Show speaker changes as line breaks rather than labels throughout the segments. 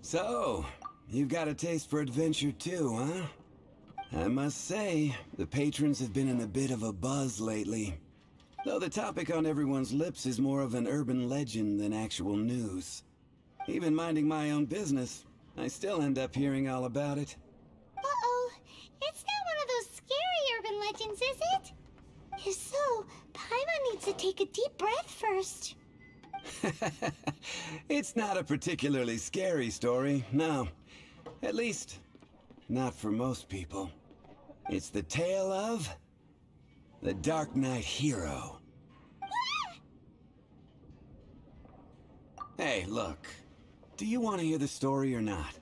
So, you've got a taste for adventure too, huh? I must say, the patrons have been in a bit of a buzz lately. Though the topic on everyone's lips is more of an urban legend than actual news. Even minding my own business, I still end up hearing all about it.
Uh-oh. It's not one of those scary urban legends, is it? If so, Paimon needs to take a deep breath first.
It's not a particularly scary story, no. At least, not for most people. It's the tale of the Darknight hero. Hey, look. Do you want to hear the story or not?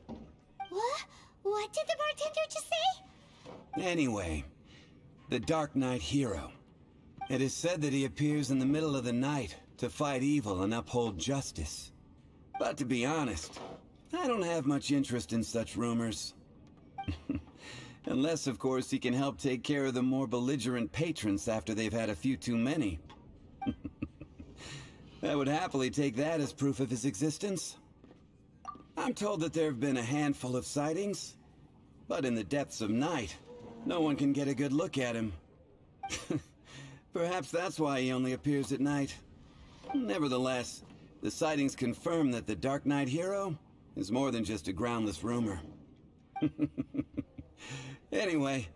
What? What did the bartender just say?
Anyway, the Darknight hero. It is said that he appears in the middle of the night to fight evil and uphold justice. But to be honest, I don't have much interest in such rumors. Unless, of course, he can help take care of the more belligerent patrons after they've had a few too many. I would happily take that as proof of his existence. I'm told that there have been a handful of sightings, but in the depths of night, no one can get a good look at him. Perhaps that's why he only appears at night. Nevertheless, the sightings confirm that the Darknight hero is more than just a groundless rumor. Anyway,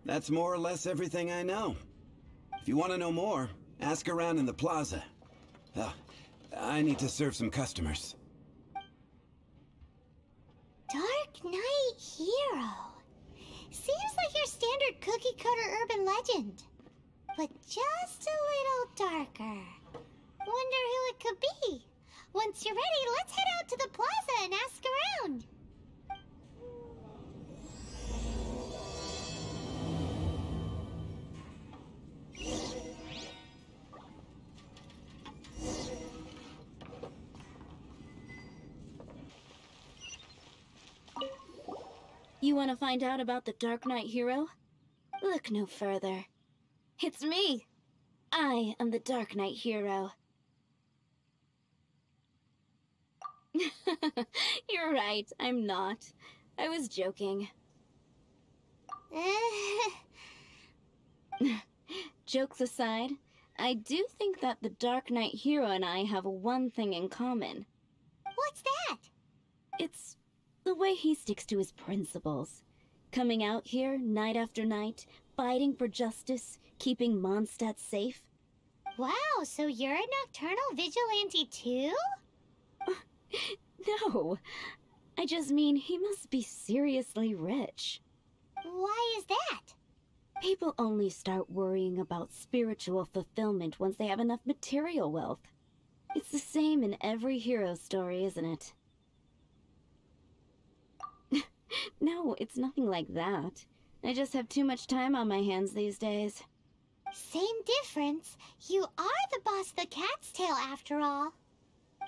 that's more or less everything I know. If you want to know more, ask around in the plaza. I need to serve some customers.
Darknight hero. Seems like your standard cookie-cutter urban legend. But just a little darker. Wonder who it could be. Once you're ready, let's head out to the plaza and ask around.
You want to find out about the Darknight hero? Look no further. It's me! I am the Darknight hero. You're right, I'm not. I was joking. Jokes aside, I do think that the Darknight hero and I have one thing in common.
What's that?
It's the way he sticks to his principles. Coming out here night after night, fighting for justice, keeping Mondstadt safe.
Wow, so you're a nocturnal vigilante too?
No, I just mean he must be seriously rich.
Why is that?
People only start worrying about spiritual fulfillment once they have enough material wealth. It's the same in every hero story, isn't it? No, it's nothing like that. I just have too much time on my hands these days.
Same difference. You are the boss of the Cat's Tail after all.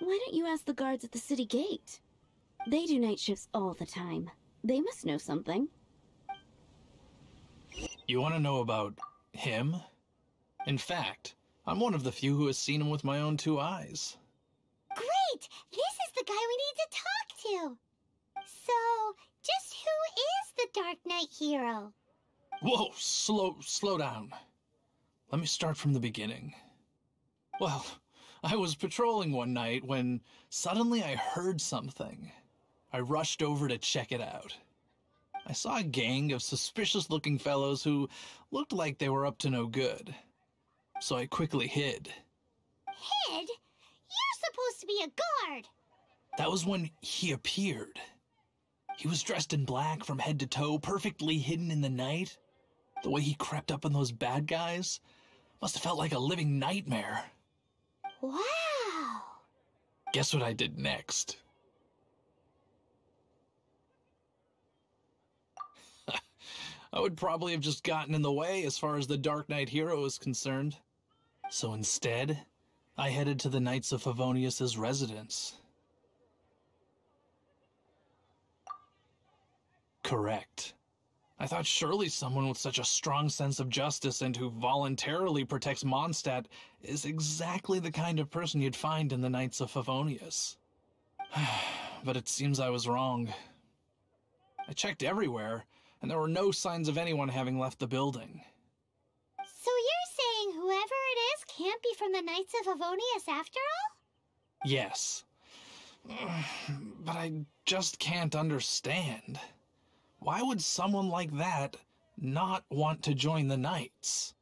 Why don't you ask the guards at the city gate? They do night shifts all the time. They must know something.
You want to know about him? In fact, I'm one of the few who has seen him with my own 2 eyes.
Great! This is the guy we need to talk to! So, just who is the Darknight hero?
Whoa, slow down. Let me start from the beginning. Well, I was patrolling one night when suddenly I heard something. I rushed over to check it out. I saw a gang of suspicious-looking fellows who looked like they were up to no good. So I quickly hid.
Hid? You're supposed to be a guard!
That was when he appeared. He was dressed in black from head to toe, perfectly hidden in the night. The way he crept up on those bad guys must have felt like a living nightmare.
Wow!
Guess what I did next? I would probably have just gotten in the way as far as the Darknight hero is concerned. So instead, I headed to the Knights of Favonius' residence. Correct. I thought surely someone with such a strong sense of justice and who voluntarily protects Mondstadt is exactly the kind of person you'd find in the Knights of Favonius. but it seems I was wrong. I checked everywhere, and there were no signs of anyone having left the building.
So you're saying whoever it is can't be from the Knights of Avonius after all?
Yes. But I just can't understand. Why would someone like that not want to join the Knights?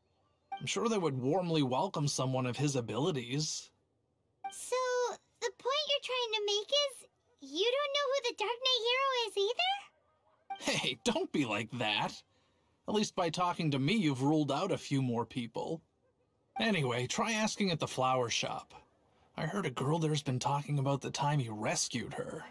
I'm sure they would warmly welcome someone of his abilities.
So, the point you're trying to make is, you don't know who the Dark Knight hero is either?
Hey, don't be like that. At least by talking to me, you've ruled out a few more people. Anyway, try asking at the flower shop. I heard a girl there's been talking about the time you rescued her.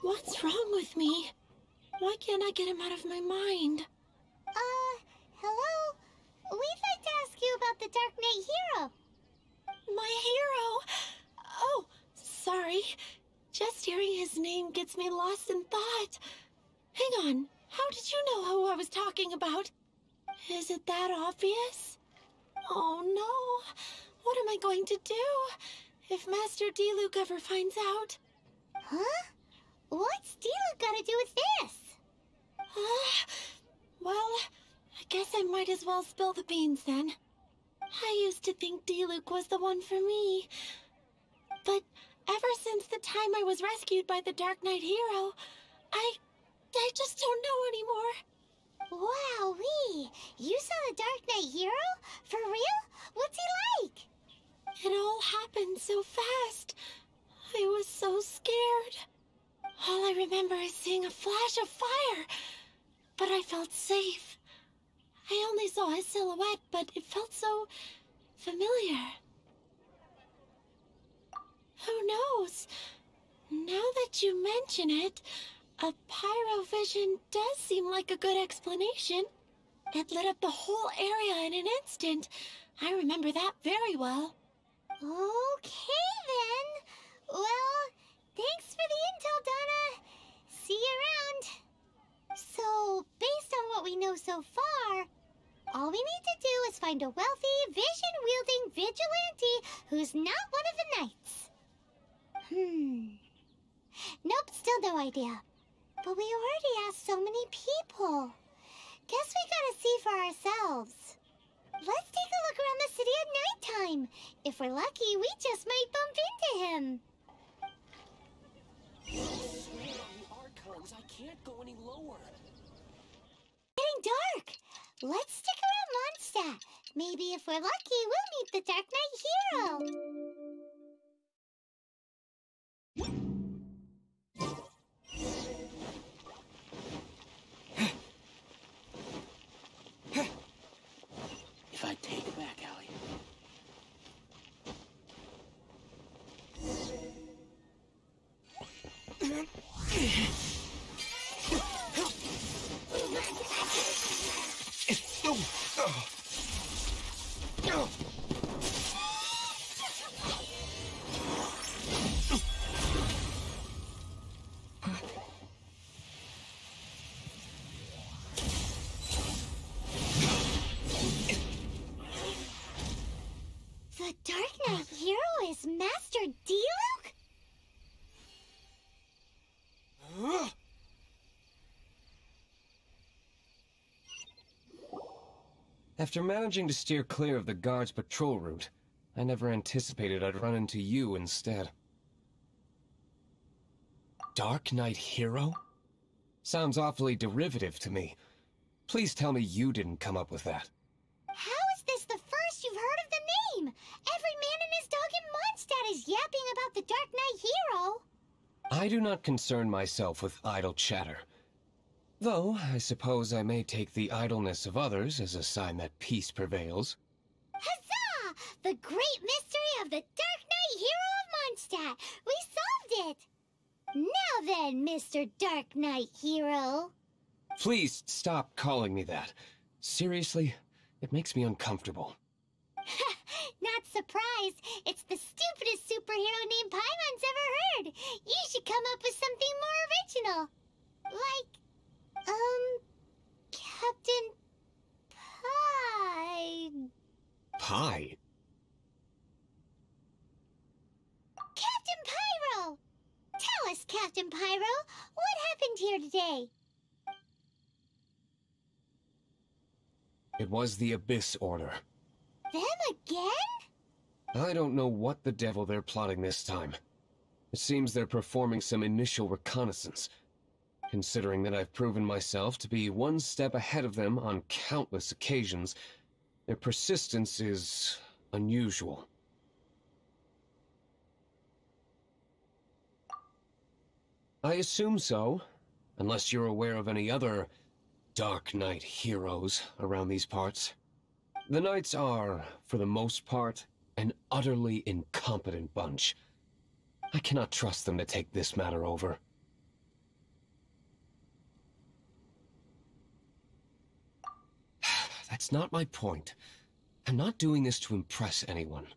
What's wrong with me? Why can't I get him out of my mind?
Hello? We'd like to ask you about the Dark Knight hero.
My hero? Oh, sorry. Just hearing his name gets me lost in thought. Hang on, how did you know who I was talking about? Is it that obvious? Oh no, what am I going to do if Master D-Luke ever finds out?
Huh? What's D-Luke got to do with this?
Well, I guess I might as well spill the beans then. I used to think D-Luke was the one for me. But ever since the time I was rescued by the Dark Knight hero, I just don't know anymore.
Wowee! You saw the Dark Knight hero? For real? What's he like?
It all happened so fast. I was so scared. All I remember is seeing a flash of fire, but I felt safe. I only saw his silhouette, but it felt so familiar. Who knows? Now that you mention it, a pyrovision does seem like a good explanation. It lit up the whole area in an instant. I remember that very well.
Okay then. Well, thanks for the intel, Donna. See you around. So, based on what we know so far, all we need to do is find a wealthy, vision-wielding vigilante who's not one of the knights. Nope, still no idea. But we already asked so many people. Guess we gotta see for ourselves. Let's take a look around the city at nighttime. If we're lucky, we just might bump into him.
Archons, I can't go any lower.
Getting dark. Let's stick around Mondstadt. Maybe if we're lucky, we'll meet the Dark Knight hero.
If I take it back, Allie.
The Dark Knight hero is Master D-Luke?
After managing to steer clear of the guard's patrol route, I never anticipated I'd run into you instead. Dark Knight hero? Sounds awfully derivative to me. Please tell me you didn't come up with that.
How is this the first you've heard of the name? Every man and his dog in Mondstadt is yapping about the Dark Knight hero.
I do not concern myself with idle chatter. Though, I suppose I may take the idleness of others as a sign that peace prevails.
Huzzah! The great mystery of the Dark Knight hero of Mondstadt! We solved it! Now then, Mr. Dark Knight hero.
Please stop calling me that. Seriously, it makes me uncomfortable.
Not surprised. It's the stupidest superhero name Paimon's ever heard. You should come up with something more original. Like, Captain Captain Pyro. What happened here today?
It was the Abyss Order.
Them again?
I don't know what the devil they're plotting this time. It seems they're performing some initial reconnaissance. Considering that I've proven myself to be one step ahead of them on countless occasions, their persistence is unusual. I assume so, unless you're aware of any other Darknight heroes around these parts. The Knights are, for the most part, an utterly incompetent bunch. I cannot trust them to take this matter over. That's not my point. I'm not doing this to impress anyone.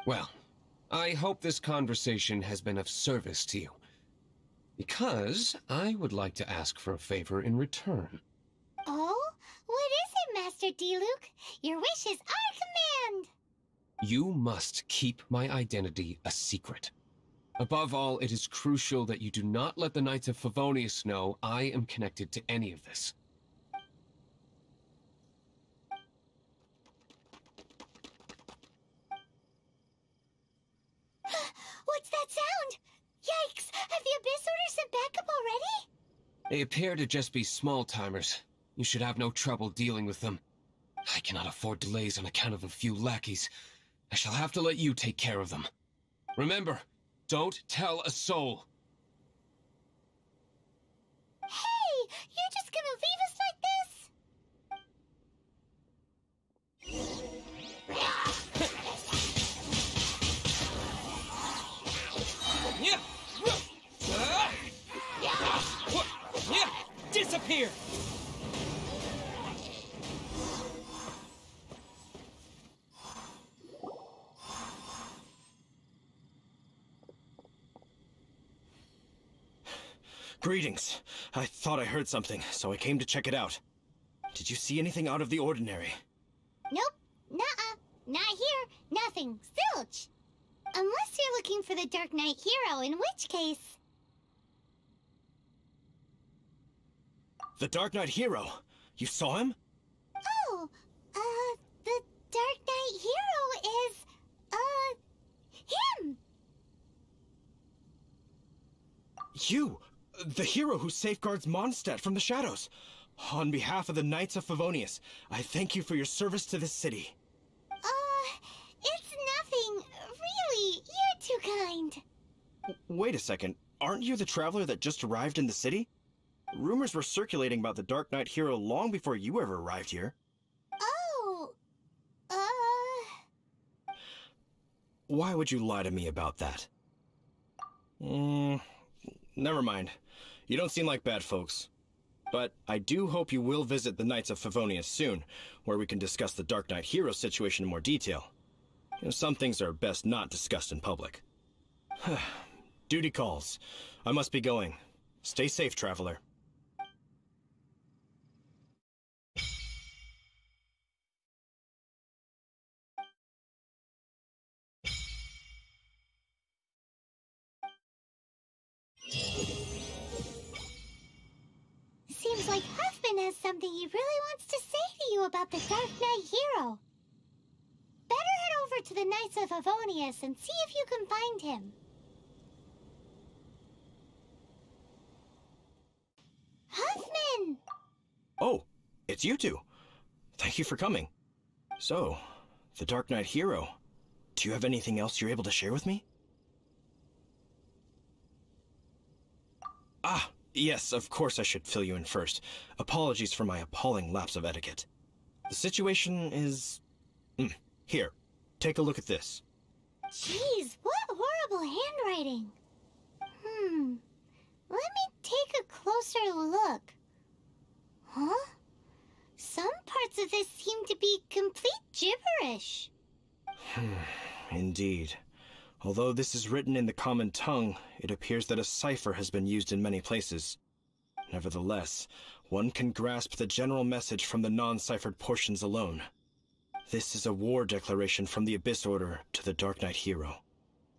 Well, I hope this conversation has been of service to you. Because I would like to ask for a favor in return.
Oh? What is it, Master D-Luke? Your wish is our command!
You must keep my identity a secret. Above all, it is crucial that you do not let the Knights of Favonius know I am connected to any of this.
What's that sound? Yikes! Have the Abyss Order sent backup already?
They appear to just be small-timers. You should have no trouble dealing with them. I cannot afford delays on account of a few lackeys. I shall have to let you take care of them. Remember, don't tell a soul.
Hey! You're just gonna leave us like this?
Disappear!
Greetings. I thought I heard something, so I came to check it out. Did you see anything out of the ordinary?
Nope. Nuh-uh. Not here. Nothing. Zilch. Unless you're looking for the Darknight hero, in which case...
The Darknight hero? You saw him?
Oh, the Darknight hero is, him!
You! The hero who safeguards Mondstadt from the shadows. On behalf of the Knights of Favonius, I thank you for your service to this city.
It's nothing. Really, you're too kind.
Wait a second. Aren't you the traveler that just arrived in the city? Rumors were circulating about the Darknight hero long before you ever arrived here.
Oh,
Why would you lie to me about that? Never mind. You don't seem like bad folks. But I do hope you will visit the Knights of Favonius soon, where we can discuss the Darknight hero situation in more detail. You know, some things are best not discussed in public. Duty calls. I must be going. Stay safe, traveler.
seems like Huffman has something he really wants to say to you about the Darknight hero. Better head over to the Knights of Favonius and see if you can find him. Huffman!
Oh, it's you two. Thank you for coming. So, the Darknight hero. Do you have anything else you're able to share with me? Ah, yes, of course I should fill you in first. Apologies for my appalling lapse of etiquette. The situation is... Here, take a look at this.
Jeez, what horrible handwriting. Let me take a closer look. Huh? Some parts of this seem to be complete gibberish.
Indeed. Although this is written in the common tongue, it appears that a cipher has been used in many places. Nevertheless, one can grasp the general message from the non-ciphered portions alone. This is a war declaration from the Abyss Order to the Darknight hero.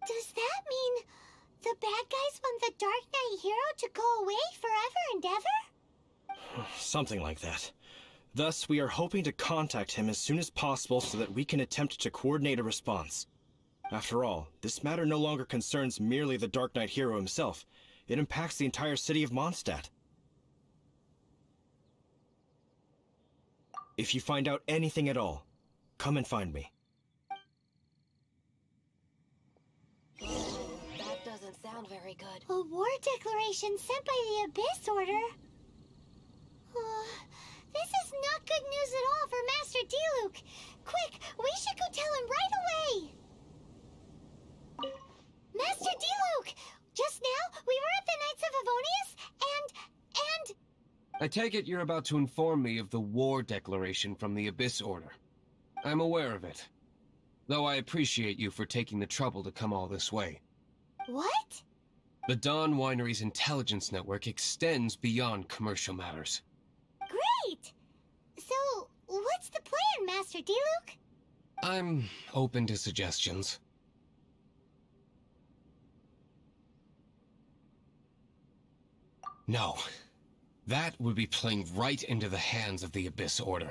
Does that mean The bad guys want the Dark Knight hero to go away forever and ever?
Something like that. Thus, we are hoping to contact him as soon as possible so that we can attempt to coordinate a response. After all, this matter no longer concerns merely the Dark Knight hero himself. It impacts the entire city of Mondstadt. If you find out anything at all, come and find me.
That doesn't sound very good.
A war declaration sent by the Abyss Order? This is not good news at all for Master Diluc. Quick, we should go tell him right away. Master Diluc! Just now, we were at the Knights of Favonius, and...
I take it you're about to inform me of the war declaration from the Abyss Order. I'm aware of it, though I appreciate you for taking the trouble to come all this way.
What?
The Dawn Winery's intelligence network extends beyond commercial matters.
Great! So, what's the plan, Master Diluc?
I'm open to suggestions. No. That would be playing right into the hands of the Abyss Order.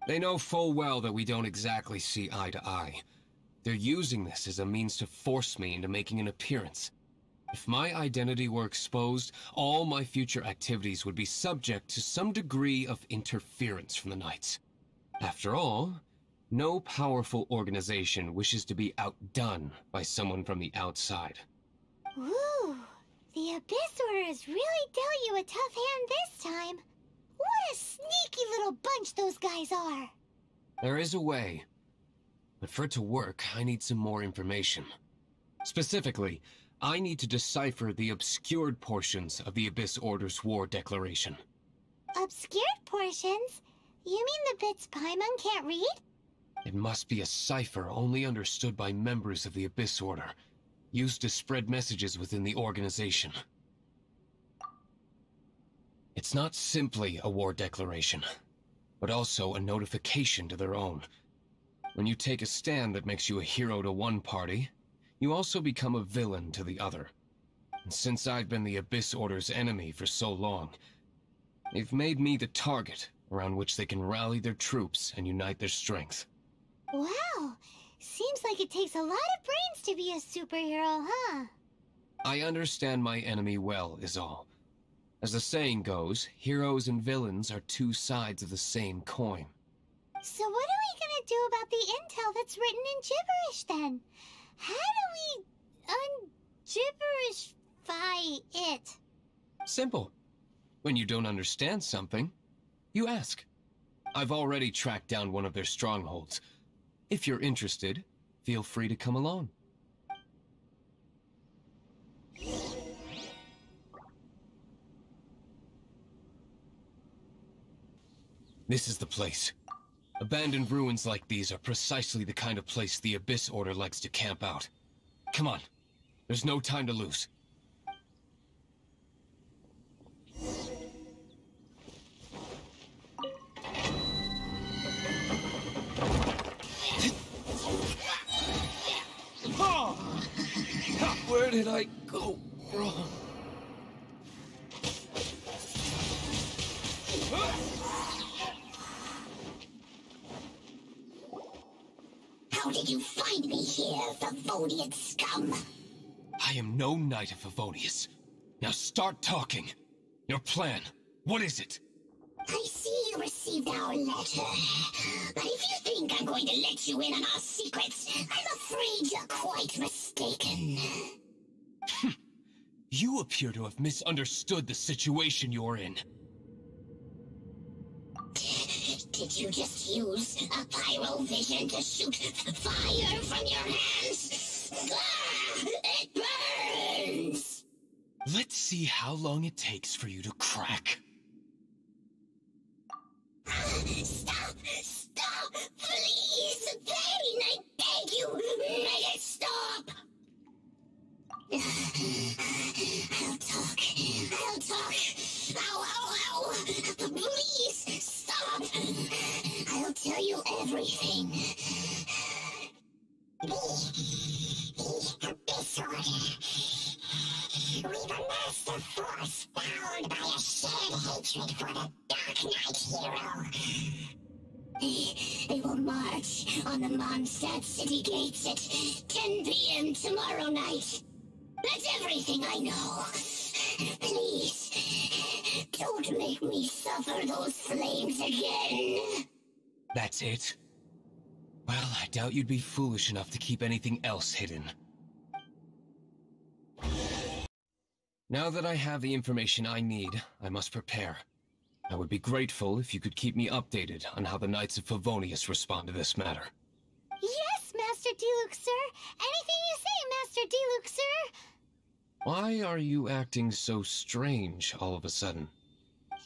They know full well that we don't exactly see eye to eye. They're using this as a means to force me into making an appearance. If my identity were exposed, all my future activities would be subject to some degree of interference from the Knights. After all, no powerful organization wishes to be outdone by someone from the outside.
Ooh, the Abyss Order has really dealt you a tough hand this time. What a sneaky little bunch those guys are.
There is a way, but for it to work, I need some more information. Specifically, I need to decipher the obscured portions of the Abyss Order's war declaration.
Obscured portions? You mean the bits Paimon can't read?
It must be a cipher only understood by members of the Abyss Order, used to spread messages within the organization. It's not simply a war declaration, but also a notification to their own. When you take a stand that makes you a hero to one party, you also become a villain to the other. And since I've been the Abyss Order's enemy for so long, they've made me the target around which they can rally their troops and unite their strength.
Wow, seems like it takes a lot of brains to be a superhero, huh?
I understand my enemy well, is all. As the saying goes, heroes and villains are two sides of the same coin.
So what are we gonna do about the intel that's written in gibberish, then? How do we un-gibberishify it?
Simple. When you don't understand something, you ask. I've already tracked down one of their strongholds. If you're interested, feel free to come along. This is the place. Abandoned ruins like these are precisely the kind of place the Abyss Order likes to camp out. Come on. There's no time to lose. Where did I go wrong?
How did you find me here, Favonian scum?
I am no Knight of Favonius. Now start talking. Your plan, what is it?
I see you received our letter. But if you think I'm going to let you in on our secrets, I'm afraid you're quite mistaken.
You appear to have misunderstood the situation you're in.
Did you just use a pyrovision to shoot fire from your hands? Ah, it burns!
Let's see how long it takes for you to crack.
Stop! Stop! Please! Pain! I beg you! Make it stop! I'll talk. I'll talk. Ow, ow, ow! Please, stop! I'll tell you everything. The Abyss Order. hatred for the Darknight hero. They will march on the Mondstadt city gates at 10 p.m. tomorrow night. That's everything I know. Please, don't make me suffer those flames again.
That's it? Well, I doubt you'd be foolish enough to keep anything else hidden. Now that I have the information I need, I must prepare. I would be grateful if you could keep me updated on how the Knights of Favonius respond to this matter.
Yes, Master Diluc, sir. Anything you say, Master Diluc, sir.
Why are you acting so strange all of a sudden?
In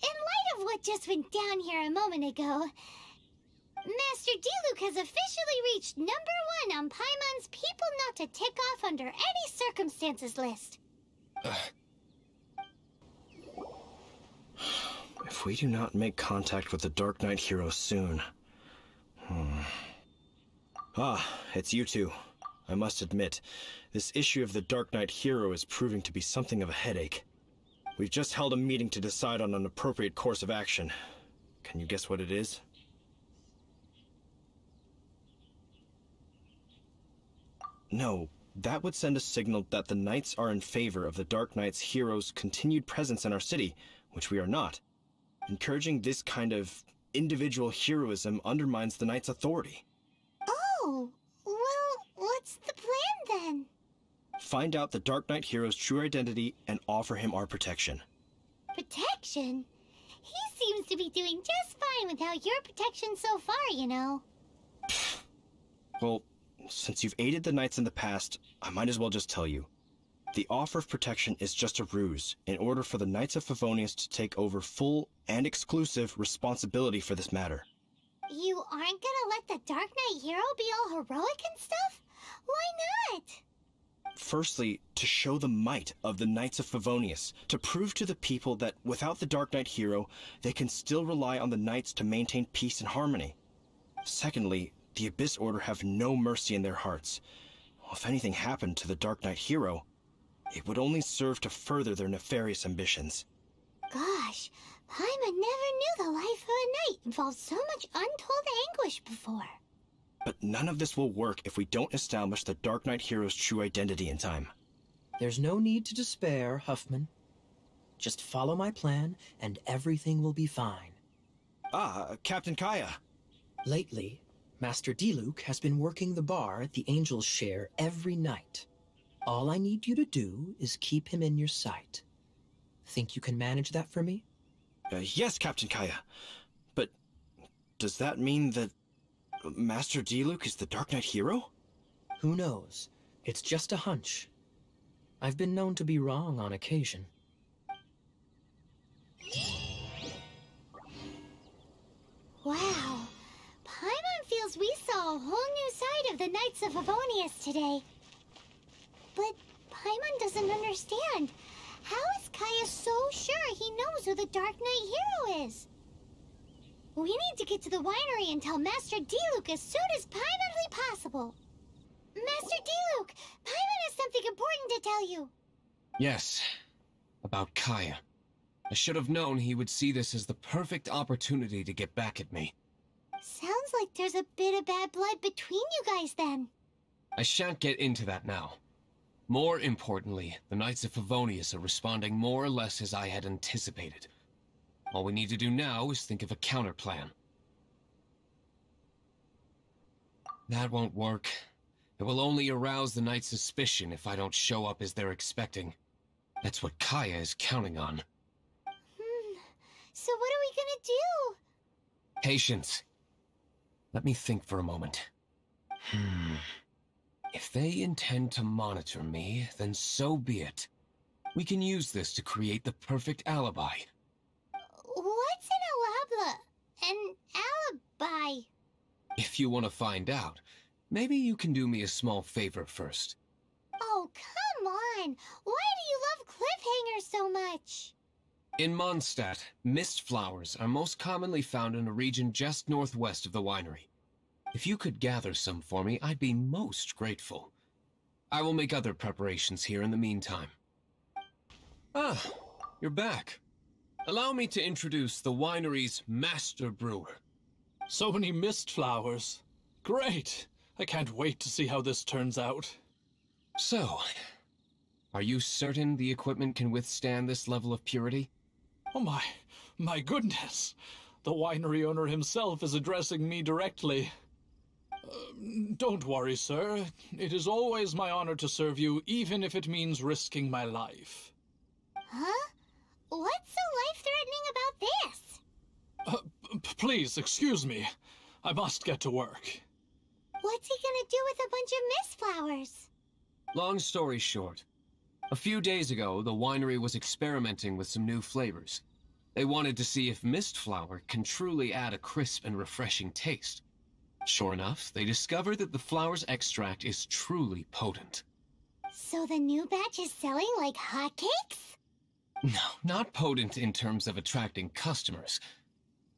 light of what just went down here a moment ago, Master Diluc has officially reached #1 on Paimon's people not to tick off under any circumstances list.
If we do not make contact with the Darknight hero soon... Ah, it's you two. I must admit, this issue of the Darknight hero is proving to be something of a headache. We've just held a meeting to decide on an appropriate course of action. Can you guess what it is? No, that would send a signal that the Knights are in favor of the Darknight's hero's continued presence in our city, which we are not. Encouraging this kind of individual heroism undermines the Knights' authority.
Oh, well, what's the plan then?
Find out the Darknight hero's true identity and offer him our protection.
Protection? He seems to be doing just fine without your protection so far, you know.
Well, since you've aided the Knights in the past, I might as well just tell you. The offer of protection is just a ruse in order for the Knights of Favonius to take over full and exclusive responsibility for this matter.
You aren't gonna let the Dark Knight hero be all heroic and stuff? Why not?
Firstly, to show the might of the Knights of Favonius, to prove to the people that without the Dark Knight hero, they can still rely on the Knights to maintain peace and harmony. Secondly, the Abyss Order have no mercy in their hearts. If anything happened to the Dark Knight hero, it would only serve to further their nefarious ambitions.
Gosh, Paimon never knew the life of a knight involved so much untold anguish before.
But none of this will work if we don't establish the Dark Knight hero's true identity in time.
There's no need to despair, Huffman. Just follow my plan, and everything will be fine.
Ah, Captain Kaya.
Lately, Master Diluc has been working the bar at the Angel's Share every night. All I need you to do is keep him in your sight. Think you can manage that for me?
Yes, Captain Kaya. But does that mean that Master Diluc is the Dark Knight hero?
Who knows? It's just a hunch. I've been known to be wrong on occasion.
Wow. Paimon feels we saw a whole new side of the Knights of Favonius today. But Paimon doesn't understand. How is Kaya so sure he knows who the Dark Knight hero is? We need to get to the winery and tell Master Diluc as soon as Paimonly possible. Master Diluc, Paimon has something important to tell you.
Yes, about Kaya. I should have known he would see this as the perfect opportunity to get back at me.
Sounds like there's a bit of bad blood between you guys then.
I shan't get into that now. More importantly, the Knights of Favonius are responding more or less as I had anticipated. All we need to do now is think of a counterplan. That won't work. It will only arouse the Knights' suspicion if I don't show up as they're expecting. That's what Kaya is counting on.
So what are we gonna do?
Patience. Let me think for a moment. If they intend to monitor me, then so be it. We can use this to create the perfect alibi.
What's an alibi?
If you want to find out, maybe you can do me a small favor first.
Oh, come on! Why do you love cliffhangers so much?
In Mondstadt, mist flowers are most commonly found in a region just northwest of the winery. If you could gather some for me, I'd be most grateful. I will make other preparations here in the meantime. Ah, you're back. Allow me to introduce the winery's master brewer.
So many mist flowers. Great! I can't wait to see how this turns out.
So, are you certain the equipment can withstand this level of purity?
Oh my goodness! The winery owner himself is addressing me directly. Don't worry, sir. It is always my honor to serve you, even if it means risking my life.
Huh? What's so life-threatening about this?
Please, excuse me. I must get to work.
What's he gonna do with a bunch of mist flowers?
Long story short, a few days ago, the winery was experimenting with some new flavors. They wanted to see if mist flower can truly add a crisp and refreshing taste. Sure enough, they discovered that the flower's extract is truly potent.
So the new batch is selling like hotcakes?
No, not potent in terms of attracting customers,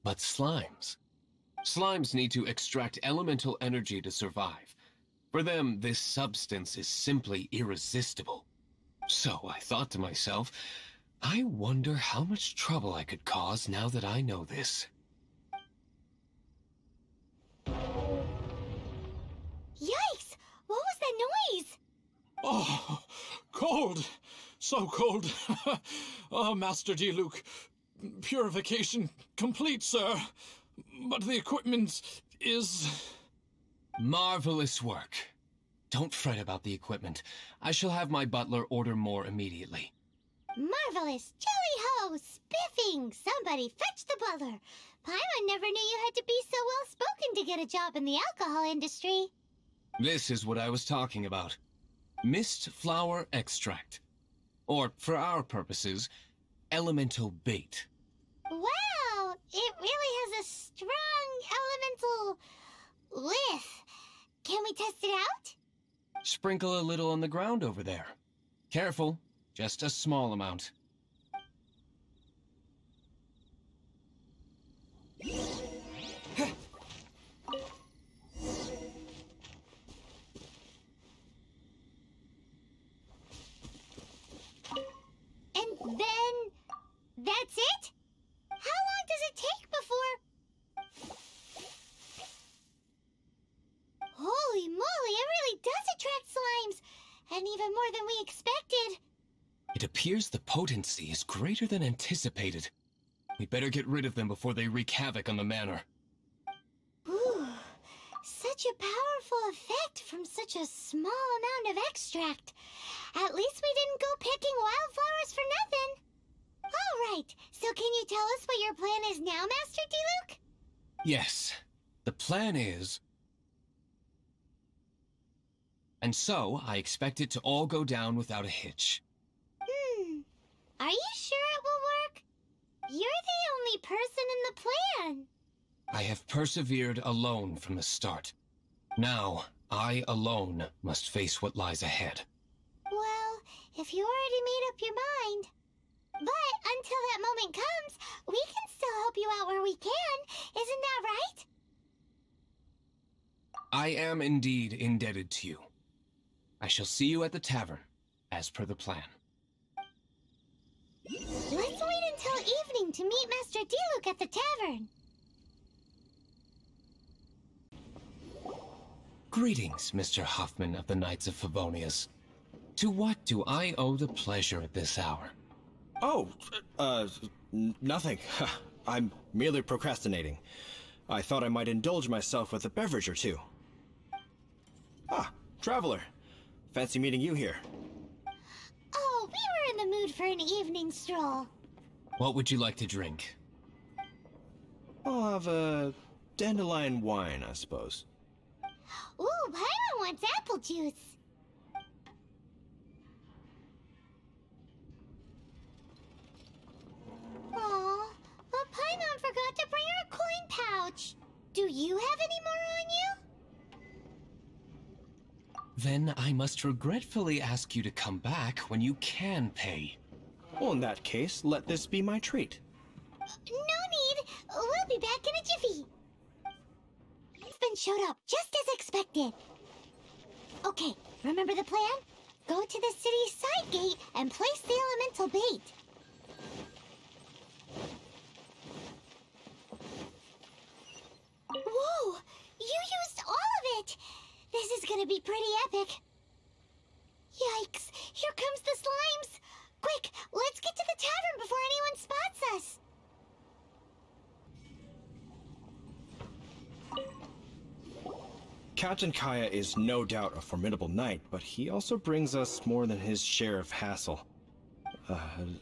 but slimes. Slimes need to extract elemental energy to survive. For them, this substance is simply irresistible. So I thought to myself, I wonder how much trouble I could cause now that I know this.
Yikes! What was that noise?
Oh, cold! So cold! Oh, Master D-Luke, purification complete, sir. But the equipment is...
Marvelous work. Don't fret about the equipment. I shall have my butler order more immediately.
Marvelous! Jelly-ho! Spiffing! Somebody fetch the butler! Paimon never knew you had to be so well-spoken to get a job in the alcohol industry.
This is what I was talking about. Mist flower extract. Or, for our purposes, elemental bait.
Wow! It really has a strong elemental whiff. Can we test it out?
Sprinkle a little on the ground over there. Careful, just a small amount.
And then... that's it? How long does it take before... Holy moly, it really does attract slimes! And even more than we expected.
It appears the potency is greater than anticipated. We better get rid of them before they wreak havoc on the manor.
Ooh, such a powerful effect from such a small amount of extract. At least we didn't go picking wildflowers for nothing. All right, so can you tell us what your plan is now, Master D-Luke?
Yes, the plan is... And so, I expect it to all go down without a hitch.
Are you sure it will work? You're the only person in the plan.
I have persevered alone from the start. Now, I alone must face what lies ahead.
Well, if you already made up your mind. But until that moment comes, we can still help you out where we can. Isn't that right?
I am indeed indebted to you. I shall see you at the tavern, as per the plan.
Let's wait until evening to meet Master D-Luke at the tavern.
Greetings, Mr. Huffman of the Knights of Favonius. To what do I owe the pleasure at this hour?
Oh, nothing. I'm merely procrastinating. I thought I might indulge myself with a beverage or two. Ah, traveler. Fancy meeting you here.
Oh, we were in the mood for an evening stroll.
What would you like to drink?
I'll have a dandelion wine, I suppose.
Ooh, Paimon wants apple juice. Aw, but Paimon forgot to bring her coin pouch. Do you have any more on you?
Then I must regretfully ask you to come back when you can pay.
Well, in that case, let this be my treat.
No need. We'll be back in a jiffy. Husband showed up just as expected. Okay, remember the plan? Go to the city's side gate and place the elemental bait. it. This is gonna be pretty epic. Yikes, here comes the slimes. Quick, let's get to the tavern before anyone spots us.
Captain Kaya is no doubt a formidable knight, but he also brings us more than his share of hassle.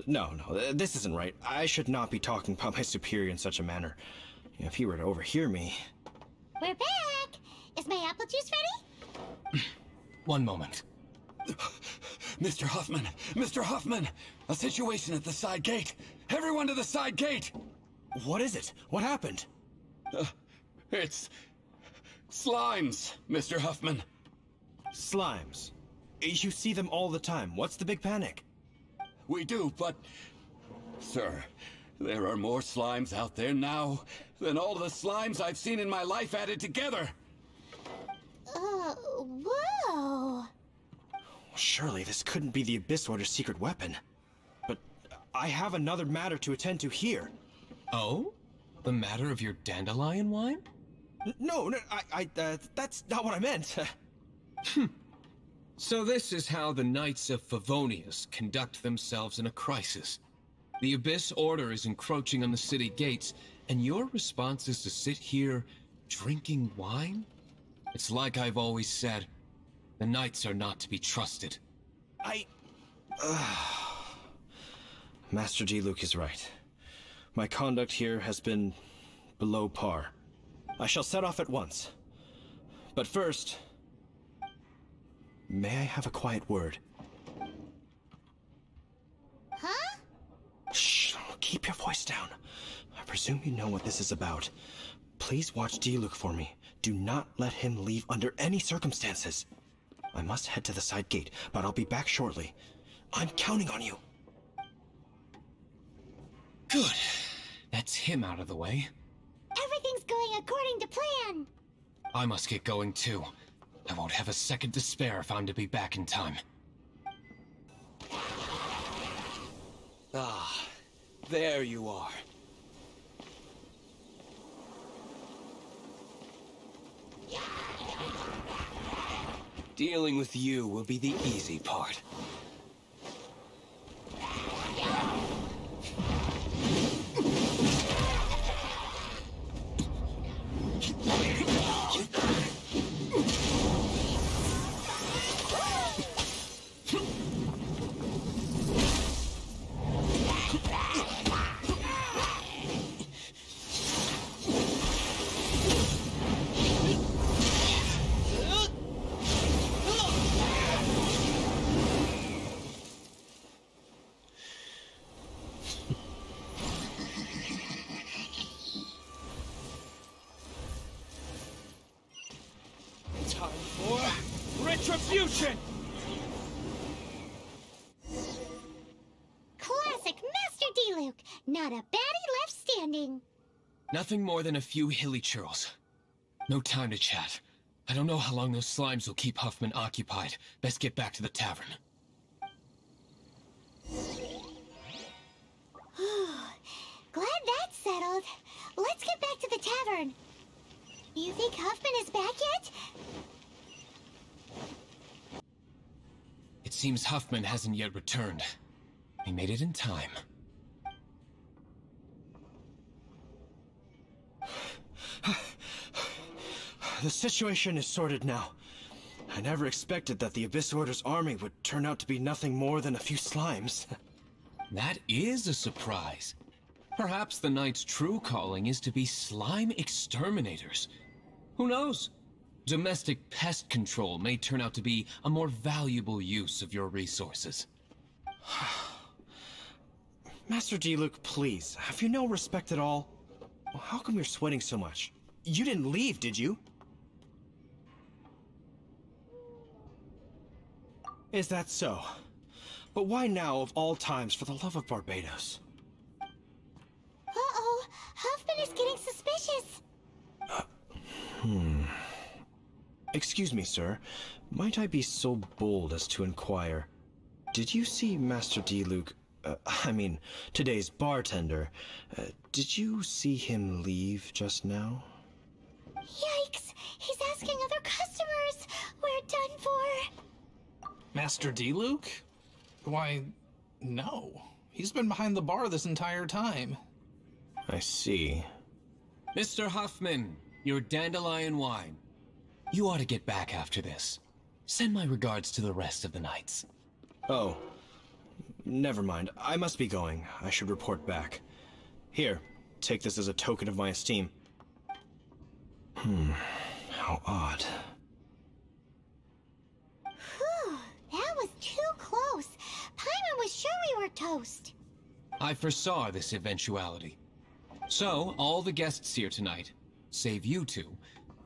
No, this isn't right. I should not be talking about my superior in such a manner. If he were to overhear me...
We're back! Is my apple juice ready?
One moment.
Mr. Huffman! Mr. Huffman! A situation at the side gate! Everyone to the side gate!
What is it? What happened?
It's... slimes, Mr. Huffman.
Slimes. You see them all the time. What's the big panic?
We do, but... Sir, there are more slimes out there now than all the slimes I've seen in my life added together.
Whoa.
Surely this couldn't be the Abyss Order's secret weapon. But I have another matter to attend to here.
Oh? The matter of your dandelion wine?
No, that's not what I meant.
So this is how the Knights of Favonius conduct themselves in a crisis. The Abyss Order is encroaching on the city gates, and your response is to sit here drinking wine? It's like I've always said, the Knights are not to be trusted.
Master Diluc is right. My conduct here has been below par. I shall set off at once. But first, may I have a quiet word?
Huh?
Shh, keep your voice down. I presume you know what this is about. Please watch Diluc for me. Do not let him leave under any circumstances. I must head to the side gate, but I'll be back shortly. I'm counting on you.
Good. That's him out of the way.
Everything's going according to plan.
I must get going too. I won't have a second to spare if I'm to be back in time.
Ah, there you are. Dealing with you will be the easy part.
Time for retribution!
Classic Master Diluc. Not a baddie left standing.
Nothing more than a few hilly churls. No time to chat. I don't know how long those slimes will keep Huffman occupied. Best get back to the tavern.
Glad that's settled. Let's get back to the tavern. You think Huffman is back yet?
It seems Huffman hasn't yet returned. He made it in time.
The situation is sorted now. I never expected that the Abyss Order's army would turn out to be nothing more than a few slimes.
That is a surprise. Perhaps the Knight's true calling is to be slime exterminators. Who knows? Domestic pest control may turn out to be a more valuable use of your resources.
Master Diluc, please, have you no respect at all? How come you're sweating so much? You didn't leave, did you? Is that so? But why now, of all times, for the love of Barbados?
Uh-oh, Huffman is getting suspicious.
Excuse me, sir. Might I be so bold as to inquire? Did you see Master Diluc, today's bartender, did you see him leave just now?
Yikes! He's asking other customers. We're done for.
Master D-Luke? Why, no. He's been behind the bar this entire time.
I see.
Mr. Huffman, your dandelion wine. You ought to get back after this. Send my regards to the rest of the knights.
Oh, never mind. I must be going. I should report back. Here, take this as a token of my esteem. How odd.
Whew, that was too close. Paimon was sure we were toast.
I foresaw this eventuality. So, all the guests here tonight, save you two,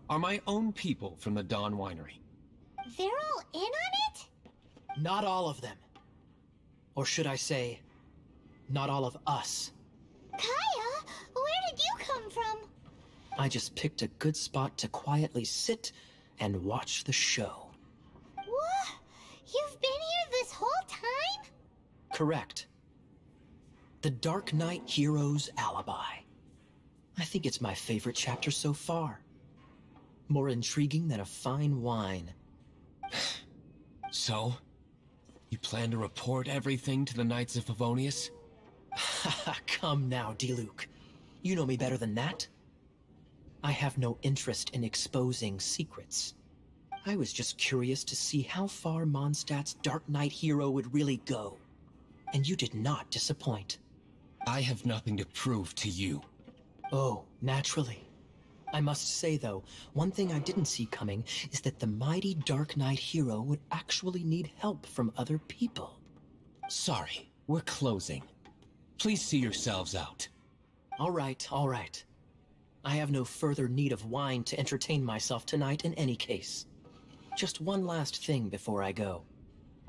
are my own people from the Dawn Winery.
They're all in on it?
Not all of them. Or should I say, not all of us.
Kaya, where did you come from?
I just picked a good spot to quietly sit and watch the show.
What? You've been here this whole time?
Correct. The Darknight Hero's Alibi. I think it's my favorite chapter so far. More intriguing than a fine wine.
So, you plan to report everything to the Knights of Favonius?
Come now, D-Luke. You know me better than that. I have no interest in exposing secrets. I was just curious to see how far Mondstadt's Darknight hero would really go. And you did not disappoint.
I have nothing to prove to you.
Oh, naturally. I must say, though, one thing I didn't see coming is that the mighty Darknight hero would actually need help from other people.
Sorry, we're closing. Please see yourselves out.
All right, all right. I have no further need of wine to entertain myself tonight in any case. Just one last thing before I go.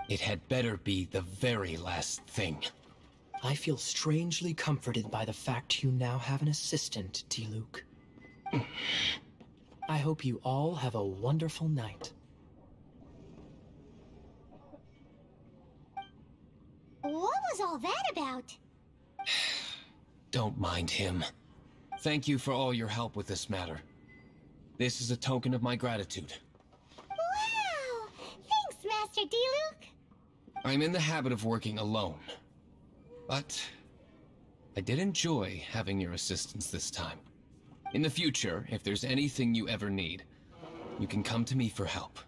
It had better be the very last thing.
I feel strangely comforted by the fact you now have an assistant, D-Luke. I hope you all have a wonderful night.
What was all that about?
Don't mind him. Thank you for all your help with this matter. This is a token of my gratitude.
Wow! Thanks, Master D-Luke.
I'm in the habit of working alone. But I did enjoy having your assistance this time. In the future, if there's anything you ever need, you can come to me for help.